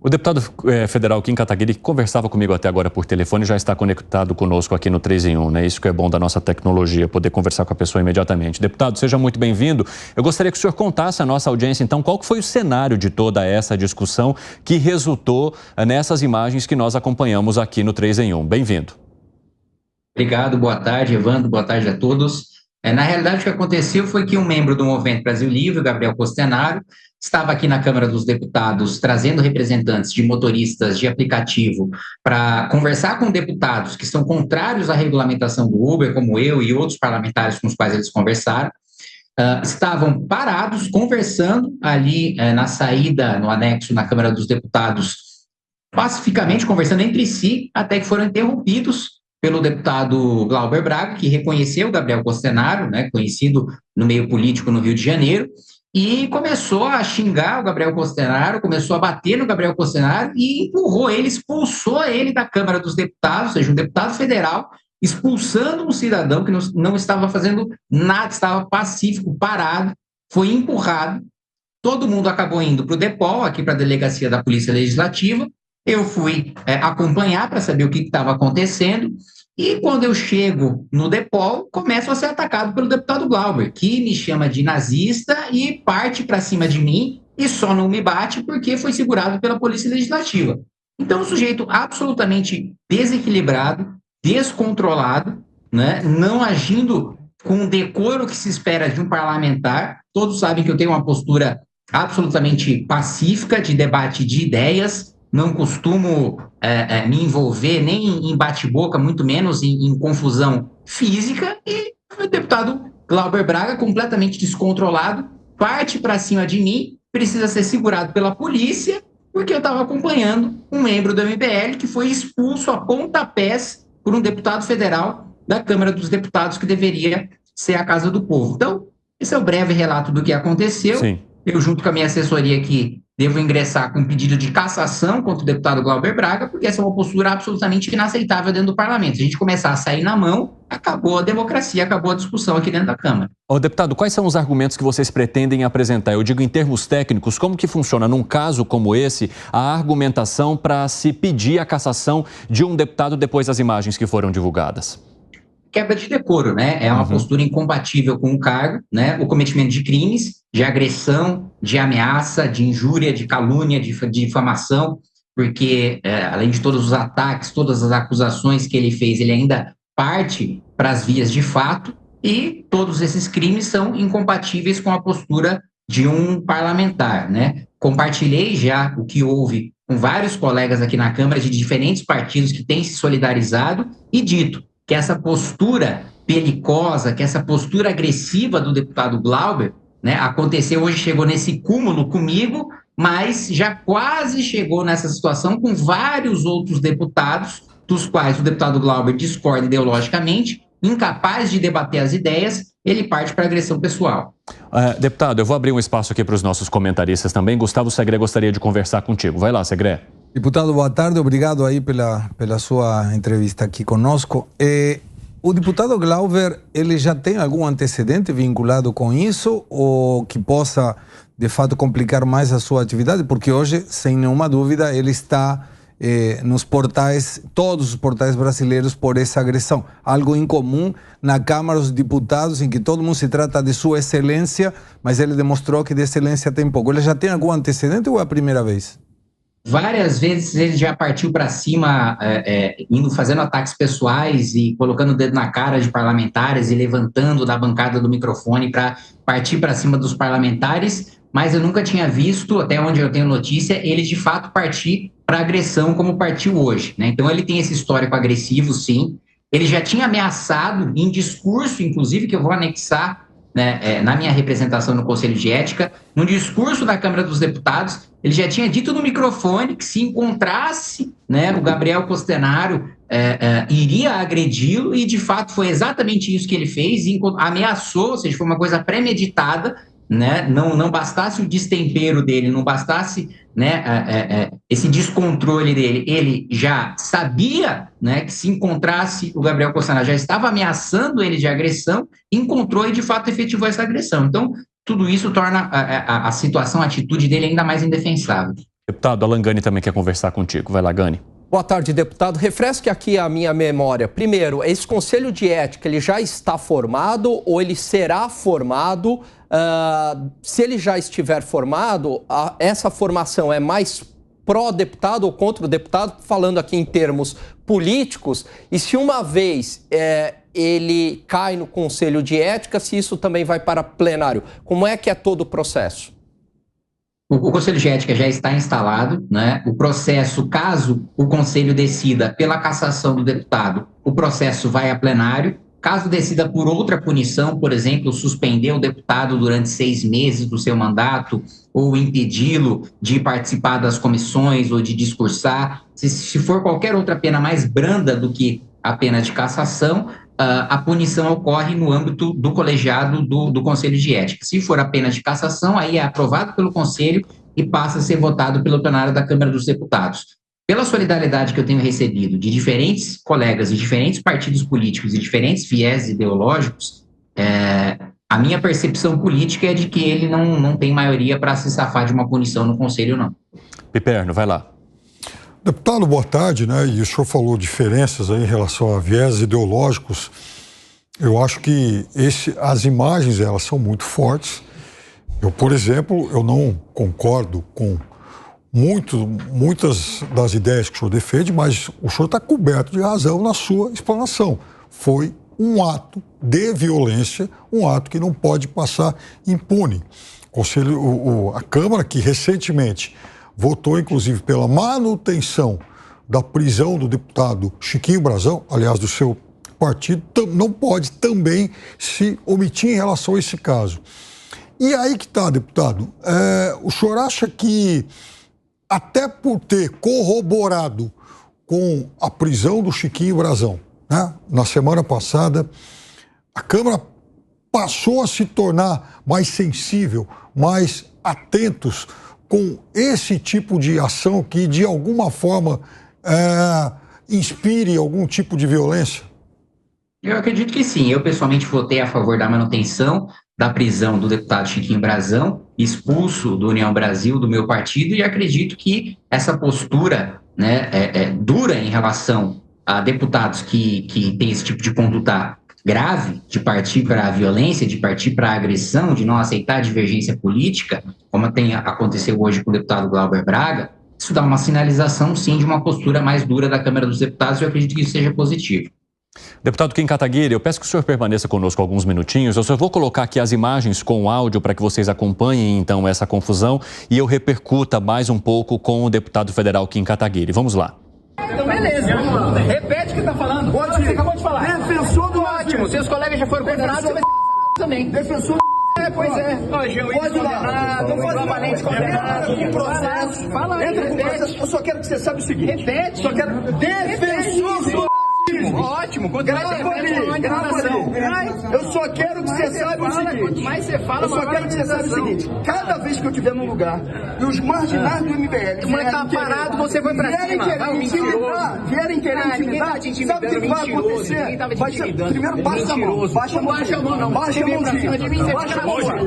O deputado federal Kim Kataguiri, que conversava comigo até agora por telefone, já está conectado conosco aqui no 3 em 1, né? Isso que é bom da nossa tecnologia, poder conversar com a pessoa imediatamente. Deputado, seja muito bem-vindo. Eu gostaria que o senhor contasse à nossa audiência, então, qual que foi o cenário de toda essa discussão que resultou nessas imagens que nós acompanhamos aqui no 3 em 1. Bem-vindo. Obrigado, boa tarde, Evandro, boa tarde a todos. Na realidade, o que aconteceu foi que um membro do Movimento Brasil Livre, Gabriel Costenaro, estava aqui na Câmara dos Deputados trazendo representantes de motoristas de aplicativo para conversar com deputados que são contrários à regulamentação do Uber, como eu e outros parlamentares com os quais eles conversaram. Estavam parados, conversando ali na saída, no anexo, na Câmara dos Deputados, pacificamente conversando entre si, até que foram interrompidos pelo deputado Glauber Braga, que reconheceu o Gabriel Costenaro, né, conhecido no meio político no Rio de Janeiro, e começou a xingar o Gabriel Costenaro, começou a bater no Gabriel Costenaro e empurrou ele, expulsou ele da Câmara dos Deputados, ou seja, um deputado federal, expulsando um cidadão que não estava fazendo nada, estava pacífico, parado, foi empurrado. Todo mundo acabou indo para o DEPOL, aqui para a Delegacia da Polícia Legislativa. Eu fui acompanhar para saber o que estava acontecendo, e quando eu chego no DEPOL, começo a ser atacado pelo deputado Glauber, que me chama de nazista e parte para cima de mim, e só não me bate porque foi segurado pela Polícia Legislativa. Então, um sujeito absolutamente desequilibrado, descontrolado, né, não agindo com o decoro que se espera de um parlamentar. Todos sabem que eu tenho uma postura absolutamente pacífica, de debate de ideias, não costumo me envolver nem em bate-boca, muito menos em confusão física, e o deputado Glauber Braga, completamente descontrolado, parte para cima de mim, precisa ser segurado pela polícia, porque eu estava acompanhando um membro do MBL que foi expulso a pontapés por um deputado federal da Câmara dos Deputados, que deveria ser a Casa do Povo. Então, esse é o breve relato do que aconteceu. Sim. Eu, junto com a minha assessoria aqui, devo ingressar com um pedido de cassação contra o deputado Glauber Braga, porque essa é uma postura absolutamente inaceitável dentro do parlamento. Se a gente começar a sair na mão, acabou a democracia, acabou a discussão aqui dentro da Câmara. Deputado, quais são os argumentos que vocês pretendem apresentar? Eu digo em termos técnicos, como que funciona num caso como esse a argumentação para se pedir a cassação de um deputado depois das imagens que foram divulgadas? Quebra de decoro, né? É uma postura incompatível com o cargo, né? O cometimento de crimes, de agressão, de ameaça, de injúria, de calúnia, de difamação, porque, além de todos os ataques, todas as acusações que ele fez, ele ainda parte para as vias de fato, e todos esses crimes são incompatíveis com a postura de um parlamentar, né? Compartilhei já o que houve com vários colegas aqui na Câmara de diferentes partidos que têm se solidarizado e dito que essa postura belicosa, que essa postura agressiva do deputado Glauber, né, aconteceu hoje, chegou nesse cúmulo comigo, mas já quase chegou nessa situação com vários outros deputados, dos quais o deputado Glauber discorda ideologicamente, incapaz de debater as ideias, ele parte para agressão pessoal. Deputado, eu vou abrir um espaço aqui para os nossos comentaristas também. Gustavo Segré gostaria de conversar contigo. Vai lá, Segré. Deputado, boa tarde. Obrigado aí pela sua entrevista aqui conosco. O deputado Glauber, ele já tem algum antecedente vinculado com isso ou que possa, de fato, complicar mais a sua atividade? Porque hoje, sem nenhuma dúvida, ele está nos portais, todos os portais brasileiros por essa agressão. Algo incomum na Câmara dos Deputados, em que todo mundo se trata de sua excelência, mas ele demonstrou que de excelência tem pouco. Ele já tem algum antecedente ou é a primeira vez? Várias vezes ele já partiu para cima, fazendo ataques pessoais e colocando o dedo na cara de parlamentares e levantando da bancada do microfone para partir para cima dos parlamentares, mas eu nunca tinha visto, até onde eu tenho notícia, ele de fato partir para agressão como partiu hoje, né? Então ele tem esse histórico agressivo, sim. Ele já tinha ameaçado em discurso, inclusive, que eu vou anexar, né, na minha representação no Conselho de Ética, no discurso da Câmara dos Deputados, ele já tinha dito no microfone que se encontrasse, né, o Gabriel Costenaro iria agredi-lo, e de fato foi exatamente isso que ele fez, ameaçou, ou seja, foi uma coisa premeditada, né, não bastasse o destempero dele, não bastasse, né, esse descontrole dele, ele já sabia, né, que se encontrasse o Gabriel Costenaro, já estava ameaçando ele de agressão, encontrou e de fato efetivou essa agressão. Então, tudo isso torna a situação, a atitude dele ainda mais indefensável. Deputado, Alan Gani também quer conversar contigo. Vai lá, Gani. Boa tarde, deputado. Refresque aqui a minha memória. Primeiro, esse Conselho de Ética, ele já está formado ou ele será formado? Se ele já estiver formado, essa formação é mais pró-deputado ou contra o deputado, falando aqui em termos políticos? E se uma vez ele cai no Conselho de Ética, se isso também vai para plenário? Como é que é todo o processo? O Conselho de Ética já está instalado, né? O processo, caso o Conselho decida pela cassação do deputado, o processo vai a plenário. Caso decida por outra punição, por exemplo, suspender o deputado durante 6 meses do seu mandato ou impedi-lo de participar das comissões ou de discursar, se for qualquer outra pena mais branda do que a pena de cassação, a punição ocorre no âmbito do colegiado do Conselho de Ética. Se for a pena de cassação, aí é aprovado pelo Conselho e passa a ser votado pelo plenário da Câmara dos Deputados. Pela solidariedade que eu tenho recebido de diferentes colegas de diferentes partidos políticos e diferentes viés ideológicos, a minha percepção política é de que ele não tem maioria para se safar de uma punição no Conselho, não. Piperno, vai lá. Deputado, boa tarde, né? E o senhor falou diferenças aí em relação a viés ideológicos. Eu acho que as imagens, elas são muito fortes. Eu, por exemplo, eu não concordo com muitas das ideias que o senhor defende, mas o senhor está coberto de razão na sua explanação. Foi um ato de violência, um ato que não pode passar impune. A Câmara, que recentemente votou, inclusive, pela manutenção da prisão do deputado Chiquinho Brazão, aliás, do seu partido, não pode também se omitir em relação a esse caso. E aí que está, deputado, o senhor acha que, até por ter corroborado com a prisão do Chiquinho Brazão, né, na semana passada, a Câmara passou a se tornar mais sensível, mais atentos com esse tipo de ação que, de alguma forma, inspire algum tipo de violência? Eu acredito que sim. Eu, pessoalmente, votei a favor da manutenção da prisão do deputado Chiquinho Brazão, expulso do União Brasil, do meu partido, e acredito que essa postura, né, dura em relação a deputados que têm esse tipo de conduta grave, de partir para a violência, de partir para a agressão, de não aceitar a divergência política, como aconteceu hoje com o deputado Glauber Braga. Isso dá uma sinalização, sim, de uma postura mais dura da Câmara dos Deputados, e eu acredito que isso seja positivo. Deputado Kim Kataguiri, eu peço que o senhor permaneça conosco alguns minutinhos. Eu só vou colocar aqui as imagens com áudio para que vocês acompanhem, então, essa confusão e eu repercuta mais um pouco com o deputado federal Kim Kataguiri. Vamos lá. Então, beleza. Repete o que está falando. Você acabou de falar. Defensor do ótimo. Seus colegas já foram condenados também. Defensor pois é. Pode lá. Não pode valente condenado. Processo. Fala aí. Entra com processo. Eu só quero que você saiba o seguinte. Repete. Só quero defensor do ótimo, eu só quero que você saiba o seguinte. Mas você fala, eu só quero que você saiba o seguinte. Cada vez que eu estiver num lugar e os marginais do MBL que tá parado, você vai pra cima. Vierem querer intimidar, sabe o que vai acontecer? Primeiro baixa a mão. Baixa a mão. Baixa a mãozinha. Baixa a mãozinha.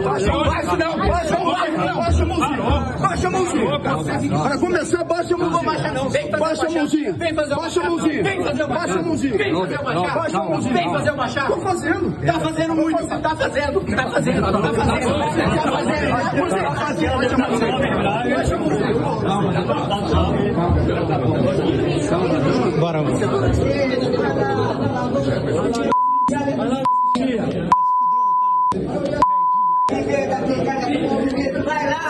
Baixa a mãozinha. Para começar, baixa a mãozinha. Baixa a mãozinha. Baixa a mãozinha. Baixa a mãozinha. Baixa a mãozinha. Vem fazer o machado. Tô fazendo. Tá fazendo muito. Tá fazendo. Bora. Vai lá.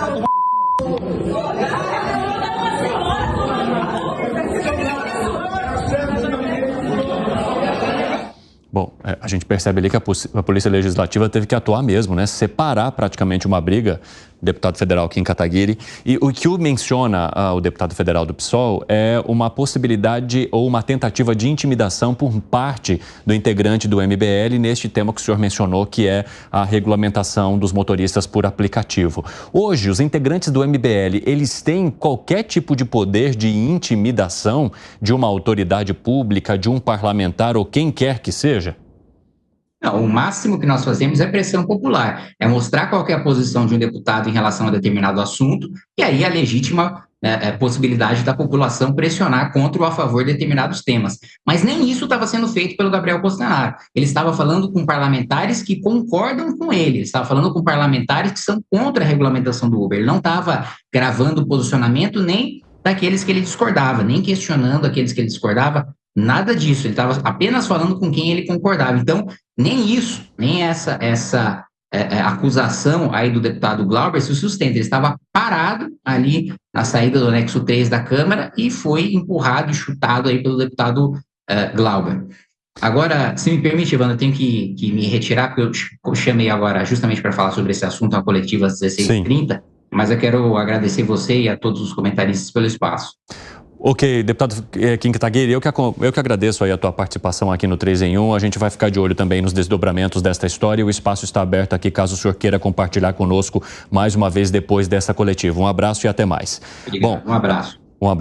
Bom, a gente percebe ali que a Polícia Legislativa teve que atuar mesmo, né? Separar praticamente uma briga, deputado federal Kim Kataguiri. E o que menciona o deputado federal do PSOL é uma possibilidade ou uma tentativa de intimidação por parte do integrante do MBL neste tema que o senhor mencionou, que é a regulamentação dos motoristas por aplicativo. Hoje, os integrantes do MBL, eles têm qualquer tipo de poder de intimidação de uma autoridade pública, de um parlamentar ou quem quer que seja? Não, o máximo que nós fazemos é pressão popular, é mostrar qual que é a posição de um deputado em relação a determinado assunto, e aí a legítima possibilidade da população pressionar contra ou a favor de determinados temas. Mas nem isso estava sendo feito pelo Gabriel Costenaro. Ele estava falando com parlamentares que concordam com ele, ele estava falando com parlamentares que são contra a regulamentação do Uber. Ele não estava gravando o posicionamento nem daqueles que ele discordava, nem questionando aqueles que ele discordava, nada disso. Ele estava apenas falando com quem ele concordava. Então, nem isso, nem essa acusação aí do deputado Glauber se sustenta. Ele estava parado ali na saída do anexo 3 da Câmara e foi empurrado e chutado aí pelo deputado Glauber. Agora, se me permite, Evandro, eu tenho que me retirar, porque eu chamei agora justamente para falar sobre esse assunto, a coletiva às 16h30, mas eu quero agradecer você e a todos os comentaristas pelo espaço. Ok, deputado Kim Kataguiri, eu que agradeço aí a tua participação aqui no 3 em 1. A gente vai ficar de olho também nos desdobramentos desta história e o espaço está aberto aqui caso o senhor queira compartilhar conosco mais uma vez depois dessa coletiva. Um abraço e até mais. Obrigado, um abraço. Um abraço.